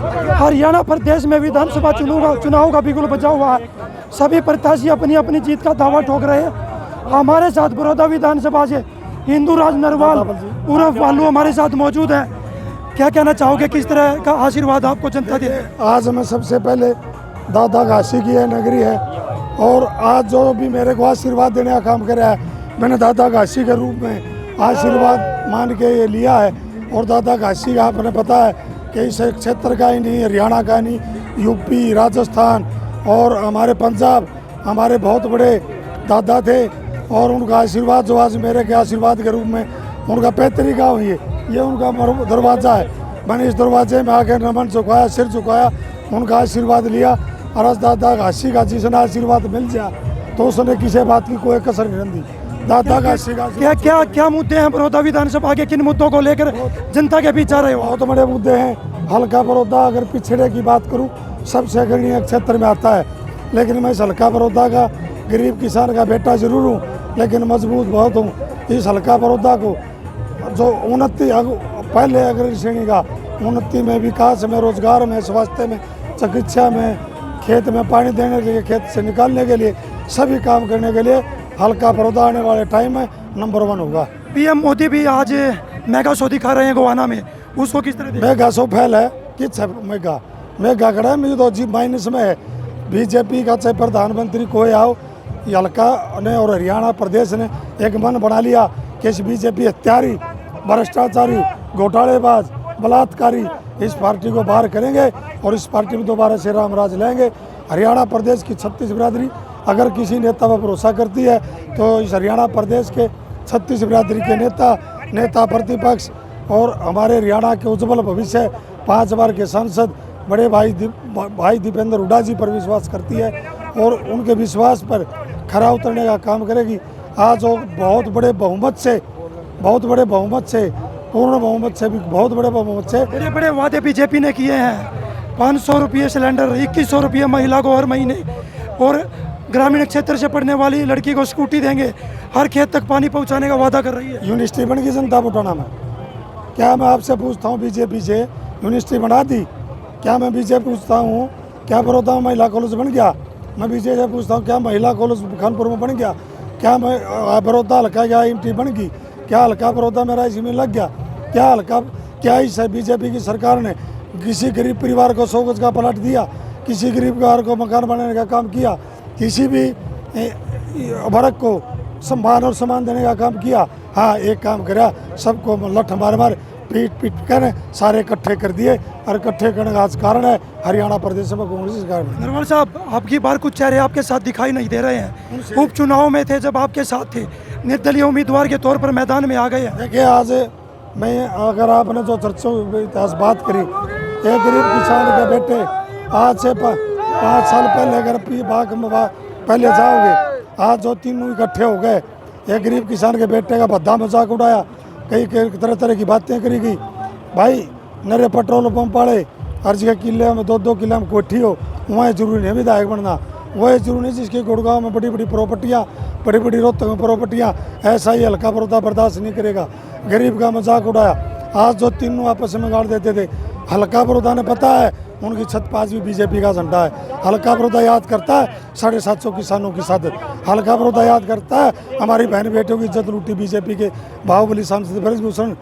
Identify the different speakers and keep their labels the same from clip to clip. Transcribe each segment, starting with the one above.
Speaker 1: हरियाणा प्रदेश में विधानसभा चुनाव का बिगुल बजा हुआ है। सभी प्रत्याशी अपनी अपनी जीत का दावा ठोक रहे हैं। हमारे साथ बड़ौदा विधानसभा से हिंदू राज नरवाल उर्फ भालू हमारे साथ मौजूद है। क्या कहना चाहोगे, किस तरह का आशीर्वाद आपको जनता दे?
Speaker 2: आज मैं सबसे पहले दादा घासी की है नगरी है, और आज जो भी मेरे को आशीर्वाद देने का काम कर रहा है, मैंने दादा घासी के रूप में आशीर्वाद मान के ये लिया है। और दादा घासी का आपने पता है कि इस क्षेत्र का ही नहीं, हरियाणा का नहीं, यूपी, राजस्थान और हमारे पंजाब हमारे बहुत बड़े दादा थे, और उनका आशीर्वाद जो आज मेरे के आशीर्वाद के रूप में उनका पैतृक गाँव ये उनका दरवाज़ा है। मैंने इस दरवाजे में आकर नमन झुकाया, सिर झुकाया, उनका आशीर्वाद लिया। और आज दादा घासी का जिसने आशीर्वाद मिल जाए तो उसने किसी बात की कोई कसर नहीं रखी। दादा घासी का
Speaker 1: क्या मुद्दे हैं बड़ौदा विधानसभा के, किन मुद्दों को लेकर जनता के बीच आ रहे हो?
Speaker 2: बहुत बड़े मुद्दे हैं। हल्का बड़ौदा अगर पिछड़े की बात करूं सबसे अग्रणी क्षेत्र में आता है, लेकिन मैं इस हल्का बड़ौदा का गरीब किसान का बेटा जरूर हूँ, लेकिन मजबूत बहुत हूँ। इस हल्का बड़ौदा को जो उन्नति पहले अग्रणी श्रेणी का उन्नति में, विकास में, रोजगार में, स्वास्थ्य में, चिकित्सा में, खेत में पानी देने के लिए, खेत से निकालने के लिए, सभी काम करने के लिए हल्का बड़ौदा आने वाले टाइम में नंबर 1 होगा।
Speaker 1: पीएम मोदी भी आज मेगा शो दिखा रहे हैं गोवाना में, उसको किस तरह?
Speaker 2: मेगा शो फैल है किस मेगा खड़ा है, मुझे तो जी माइनस में है। बीजेपी का चाहे प्रधानमंत्री कोई आओ, हल्का ने और हरियाणा प्रदेश ने एक मन बना लिया कि इस बीजेपी हत्यारी, भ्रष्टाचारी, घोटालेबाज, बलात्कारी इस पार्टी को बाहर करेंगे और इस पार्टी में दोबारा श्री राम राज लेंगे। हरियाणा प्रदेश की 36 बिरादरी अगर किसी नेता पर भरोसा करती है तो इस हरियाणा प्रदेश के 36 बिरादरी के नेता प्रतिपक्ष और हमारे हरियाणा के उज्जवल भविष्य 5 बार के सांसद बड़े भाई दीपेंद्र हुड्डा जी पर विश्वास करती है और उनके विश्वास पर खरा उतरने का काम करेगी। आज वो बहुत बड़े बहुमत से पूर्ण बहुमत से भी बहुत बड़े बहुमत से
Speaker 1: बड़े वादे बीजेपी ने किए हैं। 500 रुपये सिलेंडर, 2100 रुपये महिला को हर महीने, और ग्रामीण क्षेत्र से पढ़ने वाली लड़की को स्कूटी देंगे, हर खेत तक पानी पहुंचाने का वादा कर रही है।
Speaker 2: यूनिवर्सिटी बन गई जनता पटवाना में। क्या मैं आपसे पूछता हूँ, बीजेपी से यूनिवर्सिटी बना दी? क्या मैं बीजेपी पूछता हूँ क्या बड़ौदा में महिला कॉलेज बन गया? मैं बीजेपी से पूछता हूँ क्या महिला कॉलेज खानपुर में बन गया? क्या मैं बड़ौदा हल्का क्या IMT बन गई? क्या हल्का बड़ौदा मेरा इसमें लग गया? क्या इस बीजेपी की सरकार ने किसी गरीब परिवार को 100 गज का प्लाट दिया? किसी गरीब परिवार को मकान बनाने का काम किया? किसी भी वर्ग को सम्मान और सम्मान देने का काम किया? हाँ, एक काम करा, सबको लठ मार पीट कर सारे इकट्ठे कर दिए, और इकट्ठे करने का कारण है हरियाणा प्रदेश में कांग्रेस सरकार।
Speaker 1: नरवाल साहब, आपकी बार कुछ चेहरे आपके साथ दिखाई नहीं दे रहे हैं। उपचुनाव में थे जब आपके साथ थे, निर्दलीय उम्मीदवार के तौर पर मैदान में आ गए हैं।
Speaker 2: देखिए, आज मैं अगर आपने जो चर्चों इतिहास बात करी, एक गरीब किसान के बेटे आज से 5 साल पहले अगर पहले जाओगे, आज जो तीनों इकट्ठे हो गए, एक गरीब किसान के बेटे का भद्दा मजाक उड़ाया, कई तरह की बातें करी गई। भाई, नरे पेट्रोल पंप वाले हर जगह किले में 2-2 किले में कोठी हो, वहाँ जरूरी नहीं विधायक बनना, वह जरूरी नहीं जिसके गुड़गांव में बड़ी बड़ी प्रॉपर्टियाँ, बड़ी रोहतक में प्रॉपर्टियाँ, ऐसा ही हल्का बड़ौदा बर्दाश्त नहीं करेगा। गरीब का मजाक उड़ाया, आज जो तीनों आपस में गाड़ देते थे, हल्का बड़ौदा ने पता है उनकी छत पास भी बीजेपी का झंडा है। हल्का बड़ौदा याद करता है 750 किसानों की सादत, हल्का बड़ौदा याद करता है हमारी बहन बेटियों की इज्जत लूटी बीजेपी के बाहुबली सांसद ब्रजभूषण,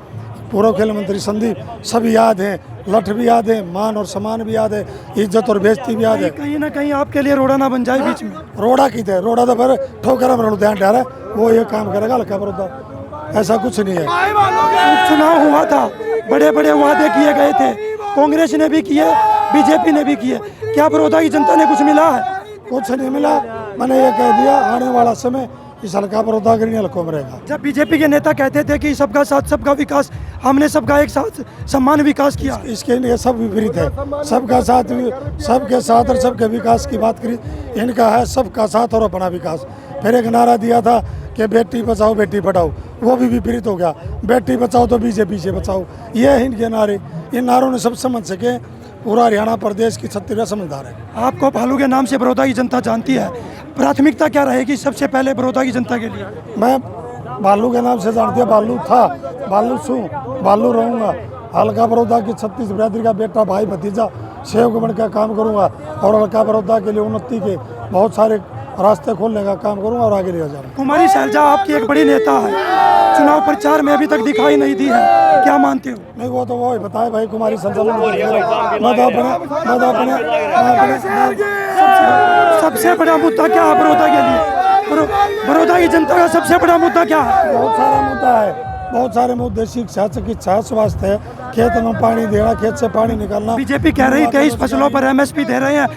Speaker 2: पूर्व खेल मंत्री संदीप, सभी याद हैं, लठ भी याद है, मान और सम्मान भी याद है, इज्जत और बेइज्जती भी याद है।
Speaker 1: कहीं ना कहीं आपके लिए रोड़ा ना बन जाए बीच में।
Speaker 2: रोड़ा की थे, रोड़ा तो फिर ठोकर में ध्यान डा रहा है, वो ये काम करेगा हल्का बड़ौदा, ऐसा कुछ नहीं है।
Speaker 1: उपचुनाव हुआ था, बड़े बड़े वादे किए गए थे, कांग्रेस ने भी किए, बीजेपी ने भी किए, क्या बड़ौदा की जनता ने कुछ मिला है?
Speaker 2: कुछ नहीं मिला। मैंने ये कह दिया, आने वाला समय इस हल्का बड़ौदा के हल्कों में रहेगा।
Speaker 1: जब बीजेपी के नेता कहते थे कि सबका साथ सबका विकास, हमने सबका एक साथ सम्मान विकास किया,
Speaker 2: इसके लिए सब विपरीत है। सबका साथ, सबके साथ और सबके विकास की बात करी, इनका है सबका साथ और अपना विकास। फिर एक नारा दिया था कि बेटी बचाओ बेटी पढ़ाओ, वो भी विपरीत हो गया, बेटी बचाओ तो बीजेपी से बचाओ। ये है इनके नारे, इन नारों ने सब समझ सके, पूरा हरियाणा प्रदेश की 36 समझदार है।
Speaker 1: आपको भालू के नाम से बड़ौदा की जनता जानती है, प्राथमिकता क्या रहेगी सबसे पहले बड़ौदा की जनता के लिए?
Speaker 2: मैं भालू के नाम से जानती है, भालू था, भालू छूँ, भालू रहूँगा। हल्का बड़ौदा की 36 बिरादरी का बेटा भाई भतीजा सेवक बन का काम करूंगा और हल्का बड़ौदा के लिए उन्नति के बहुत सारे रास्ते खोलने का काम करूंगा और आगे ले जाऊंगा।
Speaker 1: कुमारी शैलजा आपकी एक बड़ी नेता है, चुनाव प्रचार में अभी तक दिखाई नहीं दी है, क्या मानते हो?
Speaker 2: नहीं वो ही बताए भाई कुमारी संचालन
Speaker 1: सबसे बड़ा मुद्दा क्या है बड़ौदा के लिए? बड़ौदा की जनता का सबसे बड़ा मुद्दा क्या है?
Speaker 2: बहुत सारा मुद्दा है, बहुत सारे मुद्दे, शिक्षा, चिकित्सा, स्वास्थ्य, खेत में पानी देना, खेत से पानी निकालना।
Speaker 1: बीजेपी कह रही 23 फसलों पर MSP दे रहे हैं,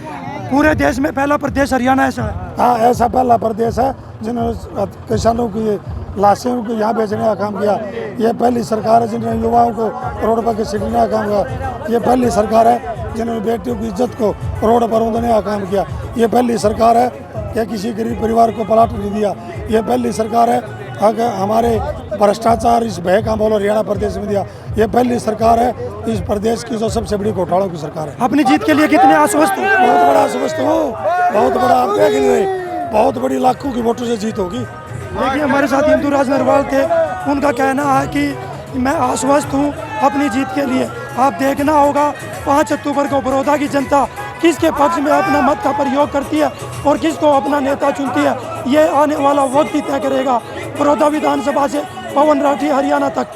Speaker 1: पूरे देश में पहला प्रदेश हरियाणा ऐसा है।
Speaker 2: हाँ, ऐसा पहला प्रदेश है जिन्होंने किसानों की लाशें को यहाँ बेचने का काम किया। ये पहली सरकार है जिन्होंने युवाओं को रोड पर घसीटने का काम किया। ये पहली सरकार है जिन्होंने बेटियों की इज्जत को रोड पर उड़ने का काम किया। ये पहली सरकार है कि किसी गरीब परिवार को प्लाट नहीं दिया। ये पहली सरकार है अगर हमारे भ्रष्टाचार इस भय का माहौल हरियाणा प्रदेश में दिया। ये पहली सरकार है इस प्रदेश की जो सबसे बड़ी घोटालों की सरकार है।
Speaker 1: अपनी जीत के लिए कितने आश्वस्त हो?
Speaker 2: बहुत बड़ा आश्वस्त हूँ, बहुत बड़ा, आप देख नहीं रहे, बहुत बड़ी लाखों की वोटों से जीत होगी।
Speaker 1: देखिए हमारे साथ हिंदूराज नरवाल थे, उनका कहना है कि मैं आश्वस्त हूँ अपनी जीत के लिए। आप देखना होगा 5 अक्टूबर को बड़ौदा की जनता किसके पक्ष में अपना मत का प्रयोग करती है और किसको अपना नेता चुनती है, ये आने वाला वक्त ही तय करेगा। बड़ौदा विधानसभा से पवन राठी, हरियाणा तक।